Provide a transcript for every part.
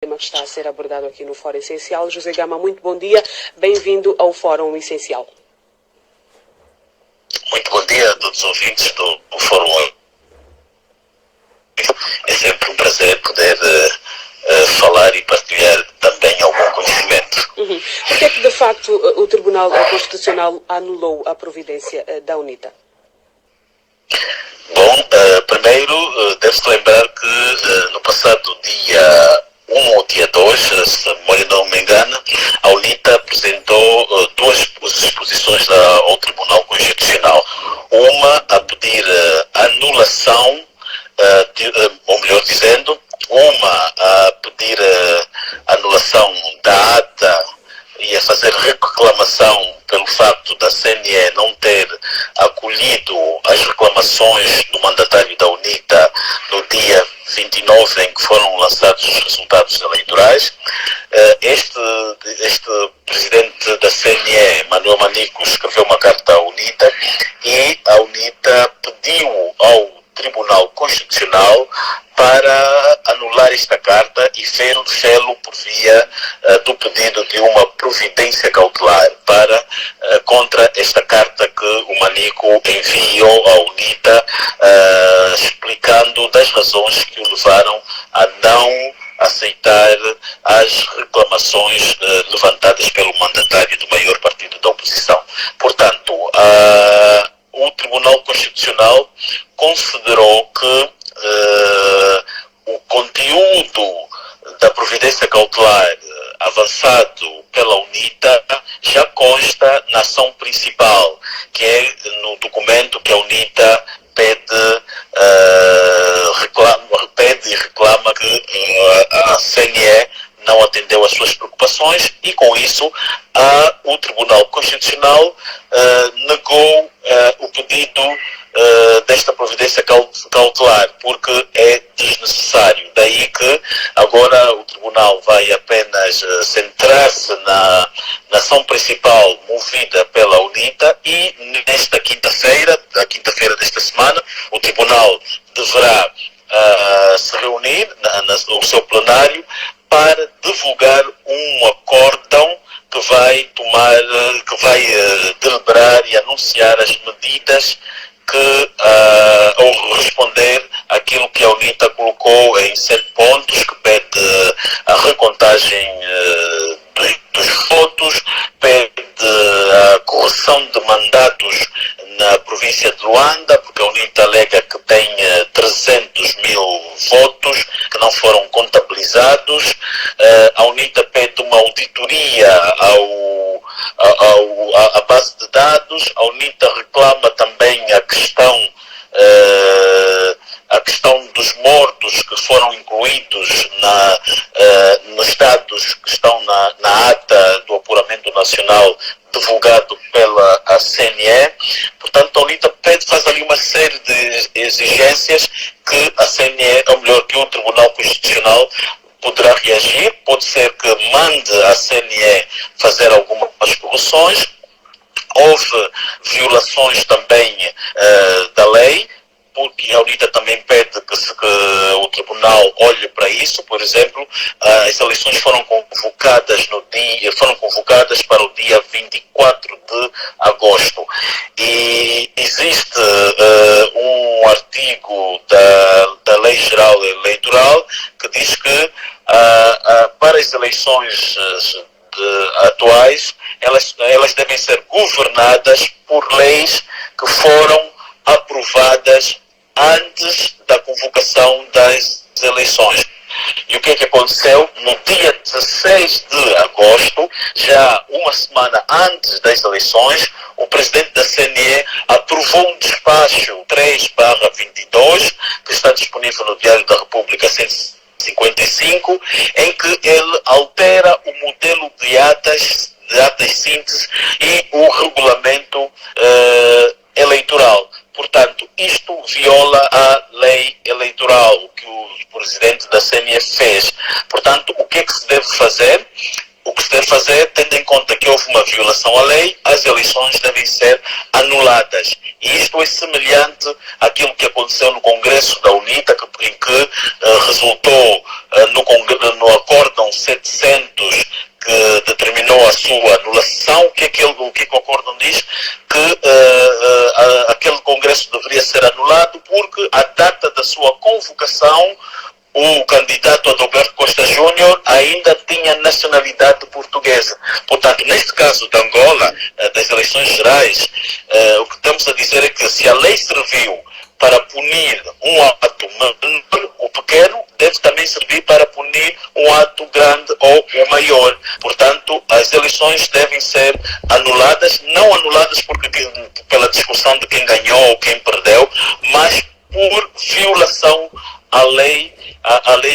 tema que está a ser abordado aqui no Fórum Essencial. José Gama, muito bom dia. Bem-vindo ao Fórum Essencial. Muito bom dia a todos os ouvintes do Fórum. É sempre um prazer poder falar e partilhar também algum conhecimento. Por que é que, de facto, o Tribunal Constitucional anulou a providência da UNITA? Bom, primeiro deve-se lembrar que no passado dia 1 ou dia 2, se a memória não me engana, a UNITA apresentou duas exposições ao Tribunal Constitucional. Uma a pedir anulação, ou melhor dizendo, uma a pedir anulação da ata e a fazer reclamação pelo facto da CNE não ter acolhido as reclamações do mandatário da UNITA no dia 29 em que foram lançados os resultados eleitorais. Este presidente da CNE, Manuel Manico, escreveu uma carta à UNITA e a UNITA pediu ao Tribunal Constitucional para anular esta carta e fê-lo por via do pedido de uma providência cautelar contra esta carta que o Manico enviou à UNITA, explicando das razões que o levaram a não aceitar as reclamações levantadas pelo mandatário do maior partido da oposição. Portanto, o Tribunal Constitucional considerou que o conteúdo da providência cautelar avançado pela UNITA já consta na ação principal, que é no documento que a UNITA pede e reclama que a CNE não atendeu às suas preocupações e, com isso, o Tribunal Constitucional negou o pedido desta providência cautelar, porque é desnecessário. Daí que agora o Tribunal vai apenas centrar-se na ação principal movida pela UNITA e nesta quinta-feira desta semana, o Tribunal deverá se reunir no seu plenário para divulgar um acórdão que vai deliberar e anunciar as medidas ou responder àquilo que a UNITA colocou em 7 pontos, que pede a recontagem dos votos, pede a correção de mandatos na província de Luanda, porque a UNITA alega que tem 300 mil votos que não foram contabilizados. A UNITA pede uma auditoria à base de dados. A UNITA reclama também a questão dos mortos que foram incluídos nos dados que estão na ata do apuramento nacional divulgado pela CNE. Portanto, a UNITA faz ali uma série de exigências que a CNE, ou melhor, que o Tribunal Constitucional poderá reagir. Pode ser que mande a CNE fazer algumas correções. Houve violações também da lei, porque a UNITA também pede que o Tribunal olhe para isso. Por exemplo, as eleições foram convocadas para o dia 24 de agosto. E existe um artigo da Lei Geral Eleitoral que diz que para as eleições atuais, elas devem ser governadas por leis que foram aprovadas antes da convocação das eleições. E o que é que aconteceu? No dia 16 de agosto, já uma semana antes das eleições, o presidente da CNE aprovou um despacho 3/22, que está disponível no Diário da República 155, em que ele altera o modelo de atas síntese e o regulamento eleitoral. Portanto, isto viola a lei eleitoral, o que o presidente da CNE fez. Portanto, o que é que se deve fazer? O que se deve fazer, tendo em conta que houve uma violação à lei, as eleições devem ser anuladas. E isto é semelhante àquilo que aconteceu no Congresso da UNITA, em que resultou no acórdão 700 que determinou a sua anulação, o que o acórdão diz? Que aquele congresso deveria ser anulado porque a data da sua convocação o candidato Adalberto Costa Júnior ainda tinha nacionalidade portuguesa. Portanto, neste caso de Angola, das eleições gerais, o que estamos a dizer é que se a lei serviu para punir um ato menor, o pequeno deve também servir para punir um ato grande ou o maior. Portanto, as eleições devem ser anuladas, não anuladas pela discussão de quem ganhou ou quem perdeu, mas por violação à lei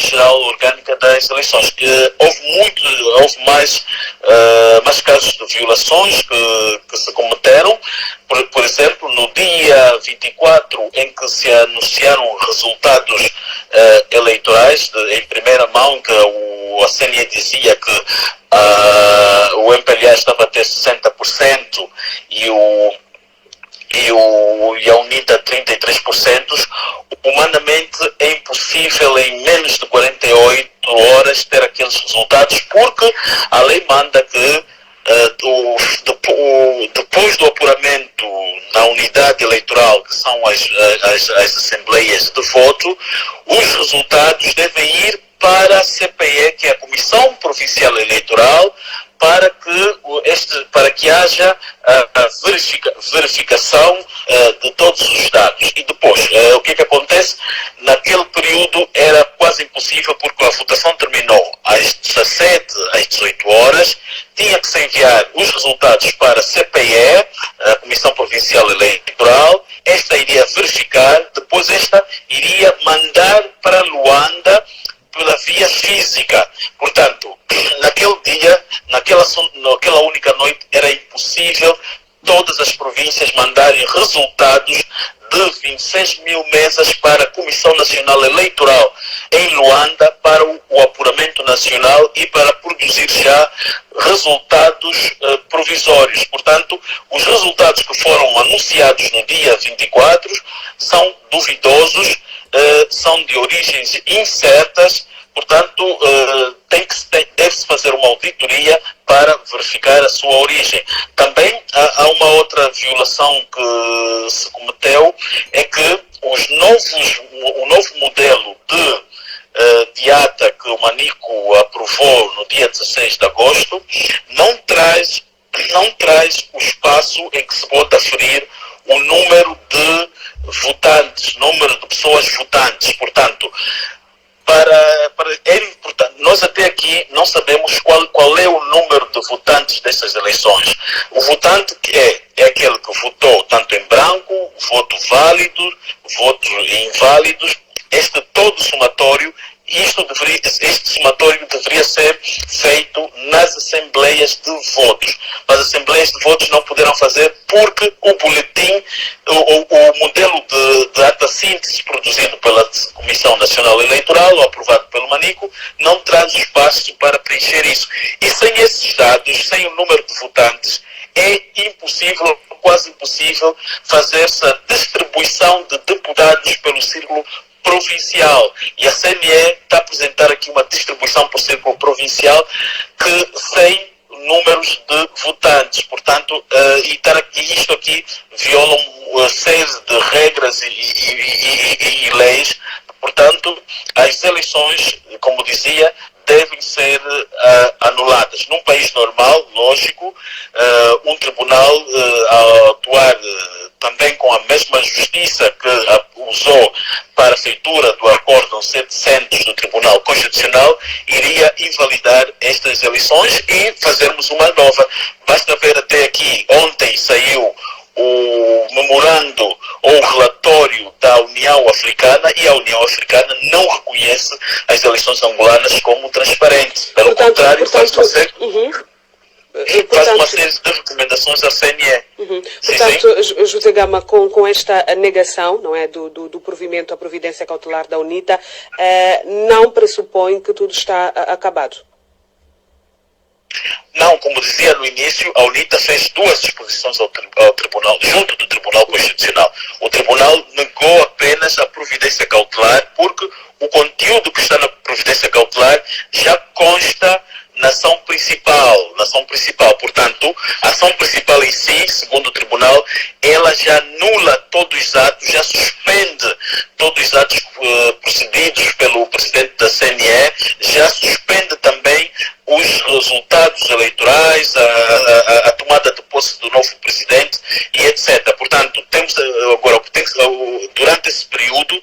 geral orgânica das eleições. Houve mais casos de violações que se cometeram. Por exemplo, no dia 24, em que se anunciaram resultados eleitorais em primeira mão, que a CNE dizia que o MPLA estava a ter 60% e a UNITA 33%, humanamente é impossível em menos de 48 horas ter aqueles resultados, porque a lei manda que depois do apuramento na unidade eleitoral, que são as assembleias de voto, os resultados devem ir para a CPE, que é a Comissão Provincial Eleitoral, para que haja a verificação de todos os dados. E depois, o que acontece? Naquele período era quase impossível, porque a votação terminou às 17, às 18 horas, tinha que se enviar os resultados para a CPE, a Comissão Provincial Eleitoral, esta iria verificar, depois esta iria mandar para Luanda pela via física. Portanto, naquele dia, naquela única noite, era impossível todas as províncias mandarem resultados de 26 mil mesas para a Comissão Nacional Eleitoral em Luanda para o apuramento nacional e para produzir já resultados provisórios. Portanto, os resultados que foram anunciados no dia 24 são duvidosos, são de origens incertas. Portanto, deve-se fazer uma auditoria para verificar a sua origem. Também há uma outra violação que se cometeu, é que o novo modelo de ata que o Manico aprovou no dia 16 de agosto não traz o espaço em que se pode aferir o número de votantes, número de pessoas votantes. Portanto, é importante. Nós até aqui não sabemos qual é o número de votantes dessas eleições. O votante é aquele que votou tanto em branco, voto válido, votos inválidos, todo somatório. Este somatório deveria ser feito nas assembleias de votos. Mas as assembleias de votos não puderam fazer porque o boletim, o modelo de data síntese produzido pela Comissão Nacional Eleitoral, ou aprovado pelo Manico, não traz espaço para preencher isso. E sem esses dados, sem o número de votantes, é impossível, quase impossível, fazer-se a distribuição de deputados pelo círculo provincial. E a CNE está a apresentar aqui uma distribuição por círculo provincial que sem números de votantes. Portanto, isto aqui viola uma série de regras e leis. Portanto, as eleições, como dizia, devem ser anuladas. Num país normal, lógico, um tribunal a atuar também com a mesma justiça que usou para a feitura do acórdão 700 do Tribunal Constitucional, iria invalidar estas eleições e fazermos uma nova. Basta ver até aqui, ontem saiu o memorando ou o relatório da União Africana, e a União Africana não reconhece as eleições angolanas como transparentes. Pelo contrário, faz uma série de recomendações à CNE. Portanto, José Gama, com esta negação, não é, do provimento à providência cautelar da UNITA, não pressupõe que tudo está acabado? Não, como dizia no início, a UNITA fez duas exposições ao tribunal, junto do Tribunal Constitucional. O tribunal negou apenas a providência cautelar porque o conteúdo que está na providência cautelar já consta na ação principal. Portanto, a ação principal em si, segundo o tribunal, ela já anula todos os atos, já suspende todos os atos procedidos pelo presidente da CNE, já suspende também os resultados eleitorais, a tomada de posse do novo presidente e etc. Portanto, temos agora, durante esse período,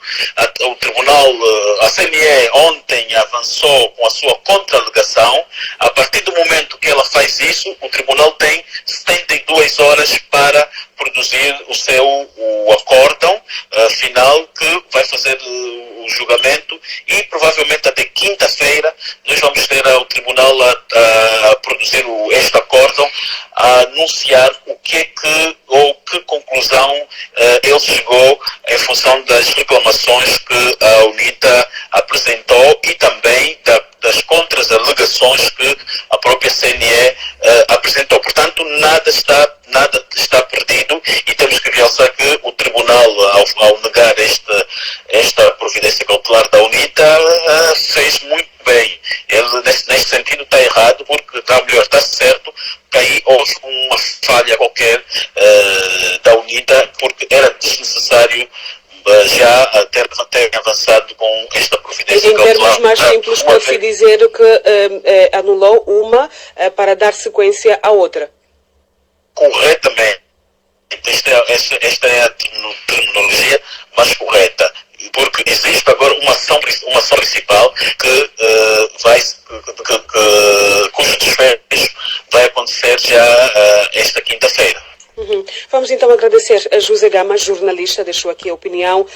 o tribunal, a CNE ontem avançou com a sua contra-alegação. A partir do momento que ela faz isso, o tribunal tem 72 horas para produzir o acórdão final que vai fazer o julgamento, e provavelmente até quinta-feira nós vamos ter o tribunal a produzir este acórdão, a anunciar o que conclusão ele chegou em função das reclamações que a UNITA apresentou e também das contras-alegações que a própria CNE apresentou. Portanto, nada está perdido, e temos que realçar que o tribunal, ao negar esta providência cautelar da UNITA, fez muito bem. Ele, neste sentido, está errado, porque está certo que aí houve uma falha qualquer da UNITA, porque era desnecessário já ter avançado com esta providência em cautelar. Em termos mais simples, pode-se dizer que anulou uma para dar sequência à outra. Corretamente. Esta é a terminologia mais correta, porque existe agora uma ação principal cujo desfecho vai acontecer já esta quinta-feira. Vamos então agradecer a José Gama, jornalista, deixou aqui a opinião